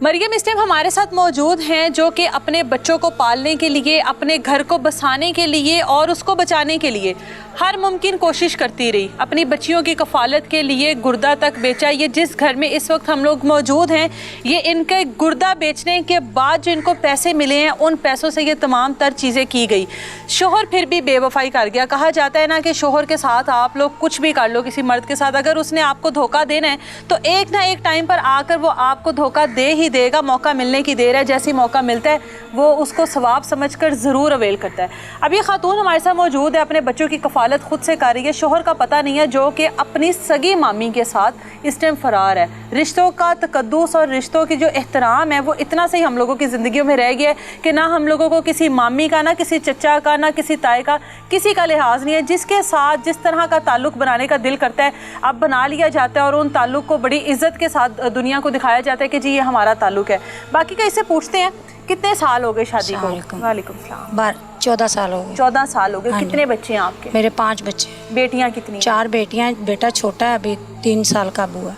मरियम इस टाइम हमारे साथ मौजूद हैं, जो कि अपने बच्चों को पालने के लिए, अपने घर को बसाने के लिए और उसको बचाने के लिए हर मुमकिन कोशिश करती रही। अपनी बच्चियों की कफ़ालत के लिए गुर्दा तक बेचा। ये जिस घर में इस वक्त हम लोग मौजूद हैं, ये इनके गुर्दा बेचने के बाद जो इनको पैसे मिले हैं, उन पैसों से ये तमाम तर चीज़ें की गई। शोहर फिर भी बेवफाई कर गया। कहा जाता है ना कि शोहर के साथ आप लोग कुछ भी कर लो, किसी मर्द के साथ अगर उसने आपको धोखा देना है तो एक ना एक टाइम पर आकर वो आपको धोखा दे ही देगा। मौका मिलने की देर है, जैसे मौका मिलता है वो उसको सवाब समझकर ज़रूर अवेल करता है। अब ये खातून हमारे साथ मौजूद है, अपने बच्चों की कफ़ालत खुद से कर रही है। शोहर का पता नहीं है, जो कि अपनी सगी मामी के साथ इस टाइम फ़रार है। रिश्तों का तकद्दुस और रिश्तों की जो एहतराम है वो इतना सही हम लोगों की ज़िंदगियों में रह गया है कि ना हम लोगों को किसी मामी का, ना किसी चचा का, ना किसी ताए का, किसी का लिहाज नहीं है। जिसके साथ जिस तरह का ताल्लुक़ बनाने का दिल करता है अब बना लिया जाता है और उन ताल्लुक़ को बड़ी इज़्ज़त के साथ दुनिया को दिखाया जाता है कि जी ये हमारा ताल्लुक़ है। बाकी का इससे पूछते हैं, कितने साल हो गए शादी को? वालेकुम सलाम। 14 साल हो गए। 14 साल हो गए। कितने बच्चे हैं आपके? मेरे 5 बच्चे। बेटियां कितनी? 4 बेटियां, बेटा छोटा है, अभी 3 साल का बुआ।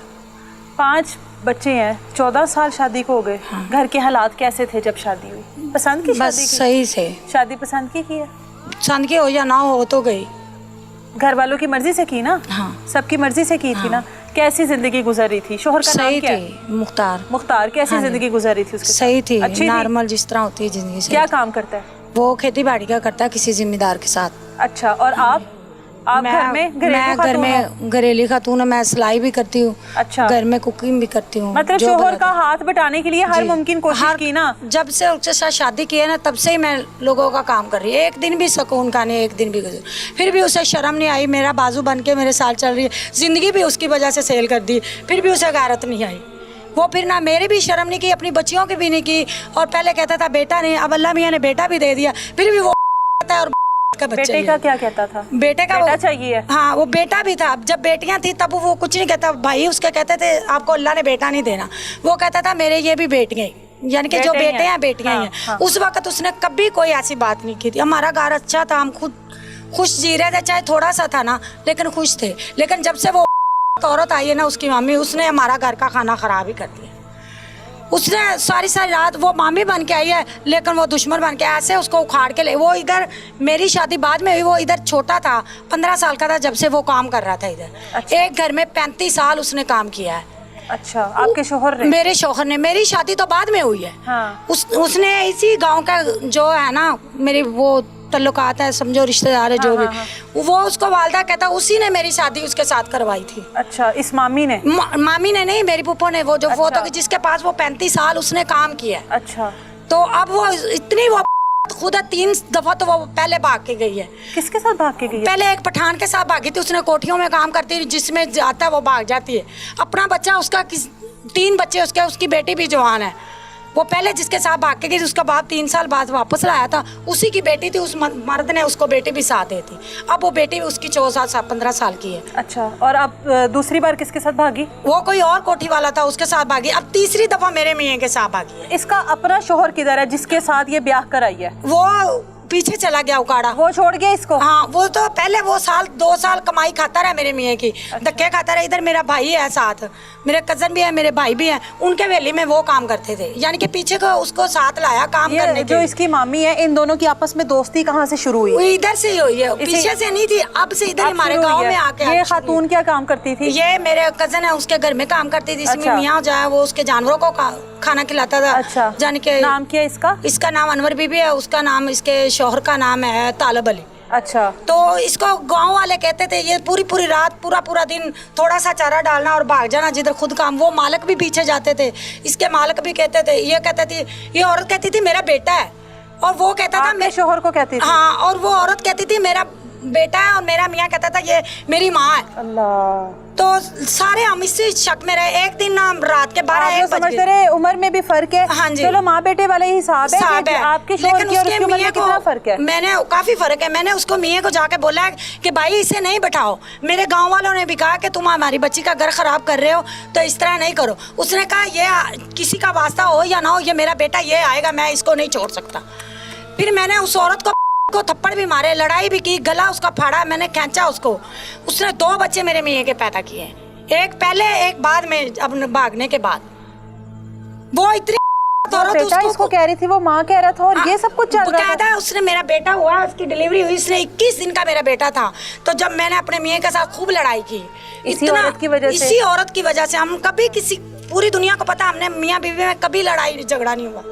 5 बच्चे हैं, 14 साल शादी को हो गए। हाँ। घर के हालात कैसे थे जब शादी हुई? पसंद की शादी की? सही से शादी पसंद की है? पसंद की हो या ना हो तो गई। घर वालों की मर्जी से की ना? हाँ। सबकी मर्जी से की थी ना? कैसी जिंदगी गुजर रही थी? शोहर का नाम क्या है? मुख्तार। मुख्तार। कैसी जिंदगी गुजर रही थी उसके? सही थी, अच्छी नॉर्मल जिस तरह होती है जिंदगी। क्या काम करता है वो? खेती बाड़ी का करता है किसी जिम्मेदार के साथ। अच्छा। और आप घर में? मैं घर में घरेलू खातून हूँ। मैं सिलाई भी करती हूँ। अच्छा। घर में कुकिंग भी करती हूँ। मतलब शोहर का हाथ बटाने के लिए हर मुमकिन कोशिश की ना? जब से उसके साथ शादी की है ना, तब से ही मैं लोगों का काम कर रही है। एक दिन भी सुकून का नहीं, एक दिन भी गुजर। फिर भी उसे शर्म नहीं आई। मेरा बाजू बन के मेरे साथ चल रही है। जिंदगी भी उसकी वजह से सेल कर दी, फिर भी उसे गैरत नहीं आई। वो फिर ना मेरी भी शर्म नहीं की, अपनी बच्चियों की भी नहीं की। और पहले कहता था बेटा नहीं, अब अल्लाह मियाँ ने बेटा भी दे दिया, फिर भी वो कहता है। और का बेटे का क्या कहता था? बेटे का बेटा चाहिए। हाँ, वो बेटा भी था। जब बेटियां थी तब वो कुछ नहीं कहता। भाई उसके कहते थे आपको अल्लाह ने बेटा नहीं देना। वो कहता था मेरे ये भी बेटियां, यानी कि जो बेटे हैं बेटियां ही हैं। उस वक्त उसने कभी कोई ऐसी बात नहीं की थी। हमारा घर अच्छा था, हम खुद खुश जी रहे थे, चाहे थोड़ा सा था ना, लेकिन खुश थे। लेकिन जब से वो औरत आई है ना, उसकी मामी, उसने हमारा घर का खाना खराब ही कर दिया। उसने सारी रात, वो मामी बन के आई है लेकिन वो दुश्मन बन के ऐसे उसको उखाड़ के ले। वो इधर मेरी शादी बाद में हुई, वो इधर छोटा था, 15 साल का था जब से वो काम कर रहा था इधर। अच्छा। एक घर में 35 साल उसने काम किया है। अच्छा। आपके शोहर ने? मेरे शोहर ने। मेरी शादी तो बाद में हुई है। हाँ। उसने इसी गांव का जो है ना, मेरी वो तल्लुकात है, समझो रिश्तेदार है जो भी, वो उसको वालदा कहता, उसी ने मेरी शादी उसके साथ करवाई थी। अच्छा। इस मामी ने? मामी ने नहीं, मेरी पुप्पो ने। वो जो अच्छा। वो तो जिसके पास वो 35 साल उसने काम किया। अच्छा। तो अब वो इतनी वो खुद 3 दफा तो वो पहले भाग के गई है। किसके साथ भाग के गई है? पहले एक पठान के साथ भागी थी। उसने कोठियों में काम करती थी, जिसमें जाता है वो भाग जाती है। अपना बच्चा उसका 3 बच्चे उसके, उसकी बेटी भी जवान है। वो पहले जिसके साथ भाग के गई, उसका बाप 3 साल बाद वापस लाया था, उसी की बेटी थी। उस मर्द ने उसको बेटी भी साथ दी थी। अब वो बेटी उसकी 14 साल 15 साल की है। अच्छा। और अब दूसरी बार किसके साथ भागी? वो कोई और कोठी वाला था, उसके साथ भागी। अब तीसरी दफा मेरे मियाँ के साथ भागी है। इसका अपना शोहर किधर है जिसके साथ ये ब्याह कराई है? वो पीछे चला गया उकाड़ा। वो छोड़ गया इसको? हाँ, वो तो पहले वो 2 साल कमाई खाता रहा मेरे मियाँ की। अच्छा। धक्के खाता रहा। इधर मेरा भाई है साथ, मेरे कजन भी है, मेरे भाई भी हैं, उनके वेली में वो काम करते थे, यानी कि पीछे को उसको साथ लाया काम करने। जो इसकी मामी है, इन दोनों की आपस में दोस्ती कहाँ से शुरू हुई? इधर से ही हुई है, पीछे से नहीं थी, अब से इधर हमारे गाँव में आके। ये खातून क्या काम करती थी? ये मेरे कजन है, उसके घर में काम करती थी। इसमें मियाँ जो है वो उसके जानवरों को खाना खिलाता था। अच्छा। जाने के नाम क्या इसका? इसका नाम अनवर बीबी है, उसका नाम, इसके शोहर का नाम है तालब अली। अच्छा। तो इसको गांव वाले कहते थे ये पूरी रात पूरा दिन थोड़ा सा चारा डालना और भाग जाना जिधर खुद काम। वो मालिक भी पीछे जाते थे, इसके मालिक भी कहते थे, ये कहते थी, ये औरत कहती थी मेरा बेटा है, और वो कहता था मेरे शोहर को कहती थी। हाँ, और वो औरत कहती थी मेरा बेटा है, और मेरा मियाँ कहता था ये मेरी माँ है। अल्लाह। तो सारे हम इसी शक में रहे। एक दिन ना रात के 12-1 समझते रहे, उम्र में भी फर्क है। हाँ जी। चलो माँ बेटे वाले हिसाब है। आपके शोहर की और उसकी उम्र में कितना फर्क है? मैंने काफी फर्क है। मैंने उसको मियाँ को जाके बोला कि भाई इसे नहीं बैठाओ। मेरे गांव वालों ने भी कहा कि तुम हमारी बच्ची का घर खराब कर रहे हो, तो इस तरह नहीं करो। उसने कहा ये किसी का वास्ता हो या ना हो, ये मेरा बेटा ये आएगा, मैं इसको नहीं छोड़ सकता। फिर मैंने उस औरत को थप्पड़ भी मारे, लड़ाई भी की, गला उसका फाड़ा, मैंने खींचा उसको। उसने 2 बच्चे मेरे मियाँ के पैदा किए, एक पहले एक बाद में, अब भागने के बाद। वो इतनी बेटा इसको कह रही थी, वो माँ कह रहा था, और ये सब कुछ चल रहा था। उसने मेरा बेटा हुआ, उसकी डिलीवरी हुई, इसने 21 दिन का मेरा बेटा था। तो जब मैंने अपने मियाँ के साथ खूब लड़ाई की, इसी औरत की वजह से, इसी औरत की वजह से हम कभी किसी, पूरी दुनिया को पता, हमने मियाँ बीवी में कभी लड़ाई झगड़ा नहीं हुआ।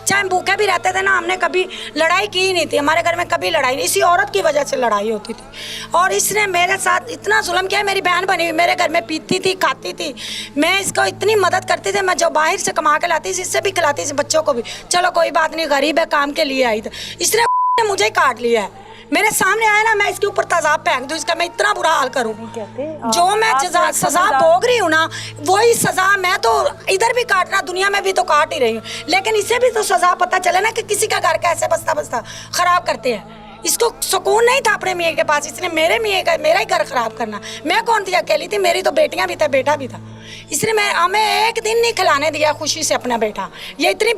चाहे हम भूखे भी रहते थे ना, हमने कभी लड़ाई की ही नहीं थी। हमारे घर में कभी लड़ाई नहीं, इसी औरत की वजह से लड़ाई होती थी। और इसने मेरे साथ इतना जुल्म किया। मेरी बहन बनी हुई मेरे घर में पीती थी, खाती थी, मैं इसको इतनी मदद करती थी। मैं जो बाहर से कमा के लाती थी, इससे भी खिलाती थी बच्चों को भी। चलो कोई बात नहीं, गरीब है, काम के लिए आई थी। इसने मुझे ही काट लिया है। मेरे सामने आया ना, मैं इसके ऊपर तेजाब फेंक दूं, इसका मैं इतना बुरा हाल करूं। जो मैं सजा भोग रही हूँ ना, वही सजा मैं तो इधर भी काटना, दुनिया में भी तो काट ही रही हूँ। लेकिन इसे भी तो सजा पता चले ना कि किसी का घर कैसे बसता बसता खराब करते हैं। इसको सुकून नहीं था अपने मियाँ के पास, इसने मेरे मियाँ का, मेरा ही घर खराब करना। मैं कौन थी, अकेली थी, मेरी तो बेटियां भी था, बेटा भी था। इसने हमें एक दिन नहीं खिलाने दिया खुशी से अपना बेटा। ये इतनी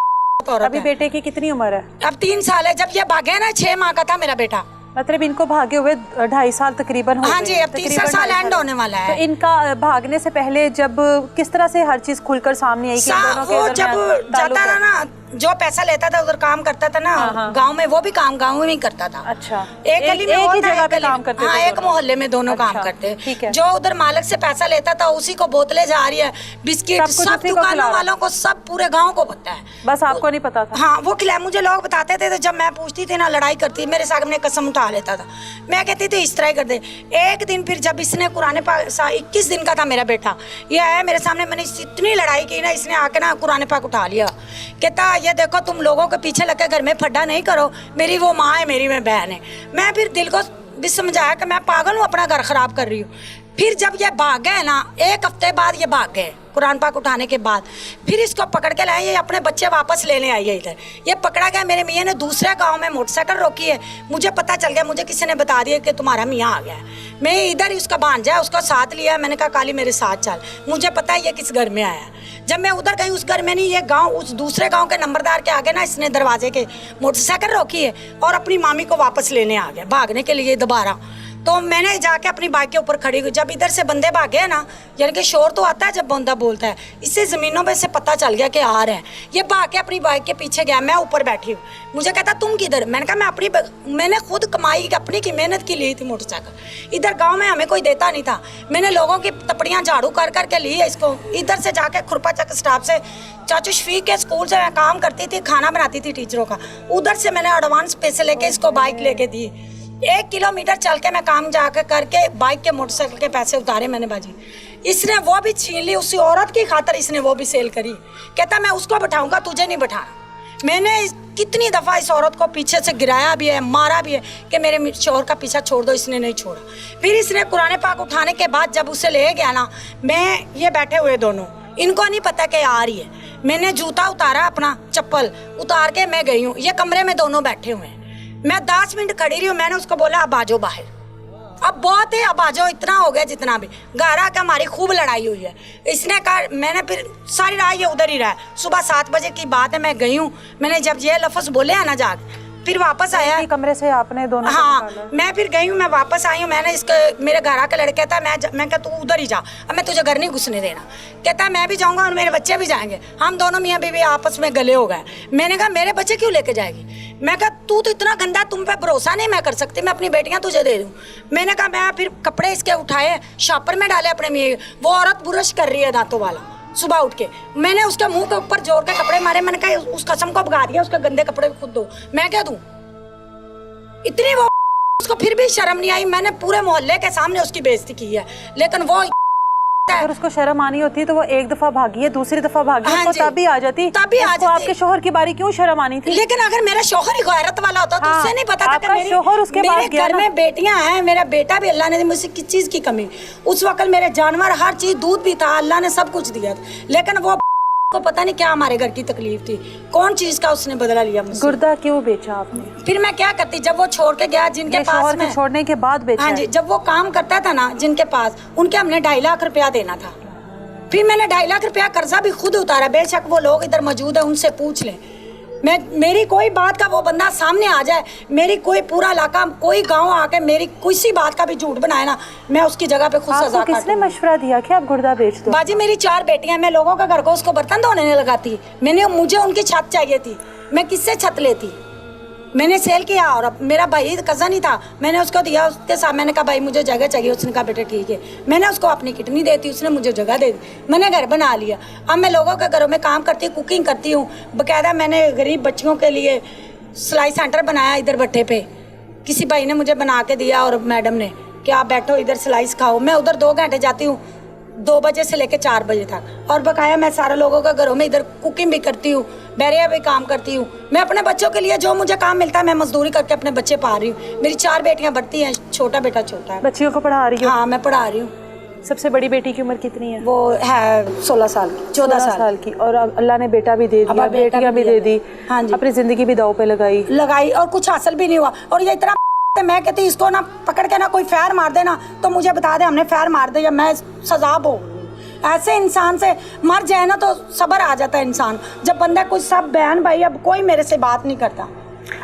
अभी बेटे की कितनी उम्र है? अब 3 साल है। जब ये भागे ना, 6 माह का था मेरा बेटा। मतलब इनको भागे हुए 2.5 साल तकरीबन हो गए। हाँ जी, अब तीसरा साल एंड होने वाला है। तो इनका भागने से पहले जब किस तरह से हर चीज खुलकर सामने आई कि दोनों के वो जब जाता था ना, जो पैसा लेता था उधर काम करता था ना, गांव में, वो भी काम गांव में ही करता था। अच्छा, एक गली में एक ही जगह पे काम करते थे? एक मोहल्ले में दोनों काम करते। जो उधर मालिक से पैसा लेता था, उसी को बोतलें जा रही है, बिस्किट, सब दुकानों वालों को, सब पूरे गाँव को पता है, बस आपको नहीं पता था। हाँ, वो खिलाया। मुझे लोग बताते थे, तो जब मैं पूछती थी ना, लड़ाई करती, मेरे सामने कसम उठा लेता था। मैं कहती थी इस तरह कर दे। एक दिन फिर जब इसने कुरान पाक, 21 दिन का था मेरा बेटा, ये आया मेरे सामने, मैंने इतनी लड़ाई की ना, इसने आके ना कुरान पाक उठा लिया। कहता ये देखो, तुम लोगों के पीछे लग के घर में फड्डा नहीं करो, मेरी वो माँ है, मेरी मैं बहन है। मैं फिर दिल को भी समझाया कि मैं पागल हूँ, अपना घर खराब कर रही हूँ। फिर जब ये भाग गए ना, 1 हफ्ते बाद ये भाग गए कुरान पाक उठाने के बाद, फिर इसको पकड़ के लाए। ये अपने बच्चे वापस लेने आई है इधर। ये पकड़ा गया। मेरे मियाँ ने दूसरे गांव में मोटरसाइकिल रोकी है, मुझे पता चल गया, मुझे किसी ने बता दिया कि तुम्हारा मियाँ आ गया है। मैं इधर उसका भांजा, उसको साथ लिया। मैंने कहा काली मेरे साथ चल, मुझे पता है ये किस घर में आया। जब मैं उधर गई, उस घर में नहीं, ये गाँव, उस दूसरे गाँव के नंबरदार के आगे ना, इसने दरवाजे के मोटरसाइकिल रोकी है और अपनी मामी को वापस लेने आ गया, भागने के लिए दोबारा। तो मैंने जाके अपनी बाइक के ऊपर खड़ी हुई। जब इधर से बंदे भागे ना, यानी कि शोर तो आता है जब बंदा बोलता है, इससे ज़मीनों में से पता चल गया कि आ रहे हैं। ये भाग के अपनी बाइक के पीछे गया, मैं ऊपर बैठी हूँ। मुझे कहता तुम किधर? मैंने कहा मैंने खुद कमाई अपनी की मेहनत की ली थी मोटरसाइकिल। इधर गाँव में हमें कोई देता नहीं था, मैंने लोगों की तपड़ियाँ झाड़ू कर करके ली है इसको। इधर से जाके खुरपा चक स्टाफ से, चाचू शफीक के स्कूल से मैं काम करती थी, खाना बनाती थी टीचरों का, उधर से मैंने एडवांस पैसे लेके इसको बाइक लेके दी। 1 किलोमीटर चल के मैं काम जाकर करके बाइक के मोटरसाइकिल के पैसे उतारे मैंने बाजी। इसने वो भी छीन ली, उसी औरत की खातर इसने वो भी सेल करी। कहता मैं उसको बैठाऊंगा, तुझे नहीं बैठाना। मैंने कितनी दफ़ा इस औरत को पीछे से गिराया भी है, मारा भी है कि मेरे शोहर का पीछा छोड़ दो, इसने नहीं छोड़ा। फिर इसने कुरान पाक उठाने के बाद जब उसे ले गया ना, मैं ये बैठे हुए दोनों, इनको नहीं पता कि आ रही है। मैंने जूता उतारा, अपना चप्पल उतार के मैं गई हूँ। ये कमरे में दोनों बैठे हुए हैं। मैं 10 मिनट खड़ी रही हूँ। मैंने उसको बोला अब आ जाओ बाहर, अब बहुत है, अब आ जाओ, इतना हो गया जितना भी। घर आकर हमारी खूब लड़ाई हुई है। इसने कहा, मैंने फिर सारी रात ये उधर ही रहा। सुबह 7 बजे की बात है, मैं गई हूँ। मैंने जब ये लफ्ज़ बोले है ना, जाके फिर वापस आया कमरे से आपने दोनों। हाँ, मैं फिर गई हूँ, मैं वापस आई हूँ। मैंने इसके, मेरे घर आके लड़के था, मैं कहा तू उधर ही जा, अब मैं तुझे घर नहीं घुसने देना। कहता है मैं भी जाऊँगा और मेरे बच्चे भी जाएंगे। हम दोनों मियाँ बीवी आपस में गले हो गए। मैंने कहा मेरे बच्चे क्यों लेके जाएगी? मैं कहा तू तो इतना गंदा, तुम पे भरोसा नहीं मैं कर सकती, मैं अपनी बेटियां तुझे दे दूं। मैंने कहा मैं फिर कपड़े इसके उठाए, शॉपर में डाले अपने मियाँ। वो औरत बुरश कर रही है दांतों वाला, सुबह उठ के मैंने उसके मुंह के ऊपर जोर के कपड़े मारे। मैंने कहा उस कसम को भगा दिया, उसके गंदे कपड़े खुद दो, मैं क्या दूं? इतनी वो, उसको फिर भी शर्म नहीं आई। मैंने पूरे मोहल्ले के सामने उसकी बेइज्जती की है, लेकिन वो अगर उसको शर्म आनी होती तो वो एक दफा भागी है, दूसरी दफा भागी है, तो तभी आ जाती। तभी आ जाती। आपके शोहर की बारी क्यों शर्म आनी थी? लेकिन अगर मेरा शोहर ही गैरत वाला होता तो उससे नहीं पता था कि मेरे शोहर उसके पास गया। घर में बेटियां हैं, मेरा बेटा भी, अल्लाह ने मुझसे किस चीज की कमी। उस वक्त मेरे जानवर, हर चीज, दूध भी था, अल्लाह ने सब कुछ दिया था। लेकिन वो को पता नहीं क्या हमारे घर की तकलीफ थी, कौन चीज का उसने बदला लिया मुझसे। गुर्दा क्यों बेचा आपने? फिर मैं क्या करती, जब वो छोड़ के गया, जिनके पास में, छोड़ने के बाद बेचा? हाँ जी, जब वो काम करता था ना जिनके पास, उनके हमने 2.5 लाख रुपया देना था। फिर मैंने 2.5 लाख रुपया कर्जा भी खुद उतारा। बेशक वो लोग इधर मौजूद है, उनसे पूछ लें। मेरी कोई बात का वो बंदा सामने आ जाए, मेरी कोई पूरा इलाका कोई गांव आके मेरी किसी बात का भी झूठ बनाए ना, मैं उसकी जगह पे खुद सजा काटूं। किसने मशवरा दिया कि आप गुर्दा बेच दो? बाजी मेरी 4 बेटियां, मैं लोगों का घर को उसको बर्तन धोने नहीं लगाती, मुझे उनकी छत चाहिए थी, मैं किससे छत लेती? मैंने सेल किया और अब मेरा भाई कज़न ही था, मैंने उसको दिया, उसके साथ मैंने कहा भाई मुझे जगह चाहिए, उसने कहा बेटे ठीक है, मैंने उसको अपनी किडनी दे दी, उसने मुझे जगह दे दी, मैंने घर बना लिया। अब मैं लोगों के घरों में काम करती हूँ, कुकिंग करती हूँ, बाकायदा मैंने गरीब बच्चियों के लिए सिलाई सेंटर बनाया इधर भट्टे पे, किसी भाई ने मुझे बना के दिया और मैडम ने कि आप बैठो इधर सिलाई सिखाओ, मैं उधर 2 घंटे जाती हूँ, 2 बजे से लेकर 4 बजे तक, और बकाया मैं सारे लोगों के घरों में इधर कुकिंग भी करती हूँ, बैरिया भी काम करती हूँ। मैं अपने बच्चों के लिए जो मुझे काम मिलता है मैं मजदूरी करके अपने बच्चे पढ़ा रही हूँ। मेरी 4 बेटियां बढ़ती हैं, छोटा बेटा छोटा है। बच्चियों को पढ़ा रही हो? हाँ मैं पढ़ा रही हूँ। सबसे बड़ी बेटी की उम्र कितनी है? वो है 16 साल की, 14 साल की। और अल्लाह ने बेटा भी दे दिया, बेटियां भी दे दी। हाँ जी, अपनी जिंदगी भी दाव पे लगाई और कुछ हासिल भी नहीं हुआ। और ये इतना मैं कहती इसको ना पकड़ के ना कोई फैर मार दे ना तो मुझे बता दे हमने फैर मार दिया, मैं सजा भोग। ऐसे इंसान से मर जाए ना तो सब्र आ जाता है इंसान। जब बंदा कुछ सब बहन भाई अब कोई मेरे से बात नहीं करता।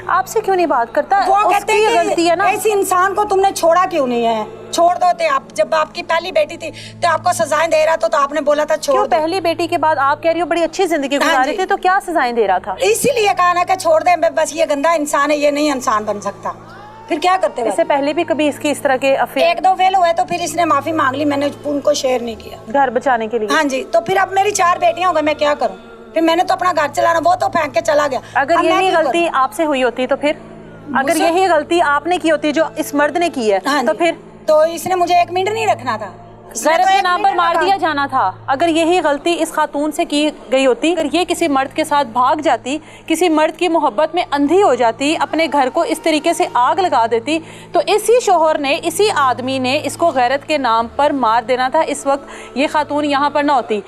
आपसे क्यों नहीं बात करता? वो कहते हैं गलती है ना, ऐसे इंसान को तुमने छोड़ा क्यों नहीं है? छोड़ दो थे आप, जब आपकी पहली बेटी थी तो आपको सजाएं दे रहा तो आपने बोला था छोड़ दो। पहली बेटी के बाद आप कह रही हो बड़ी अच्छी जिंदगी गुजार रही थी, तो क्या सजाएं दे रहा था? इसीलिए कहा ना कि छोड़ दे, बस ये गंदा इंसान है, ये नहीं इंसान बन सकता। फिर क्या करते हैं? इससे पहले भी कभी इसकी इस तरह के अफेयर 1-2 फेल हुए तो फिर इसने माफी मांग ली, मैंने उनको शेयर नहीं किया घर बचाने के लिए। हाँ जी, तो फिर अब मेरी 4 बेटियां हो गई, मैं क्या करूं? फिर मैंने तो अपना घर चलाना, वो तो फेंक के चला गया। अगर यही गलती आपसे हुई होती तो फिर, अगर यही गलती आपने की होती जो इस मर्द ने की है तो फिर? तो इसने मुझे 1 मिनट नहीं रखना था, गैरत के नाम पर मार दिया जाना था। अगर यही गलती इस खातून से की गई होती, अगर ये किसी मर्द के साथ भाग जाती, किसी मर्द की मोहब्बत में अंधी हो जाती, अपने घर को इस तरीके से आग लगा देती, तो इसी शोहर ने, इसी आदमी ने इसको गैरत के नाम पर मार देना था। इस वक्त ये खातून यहाँ पर ना होती।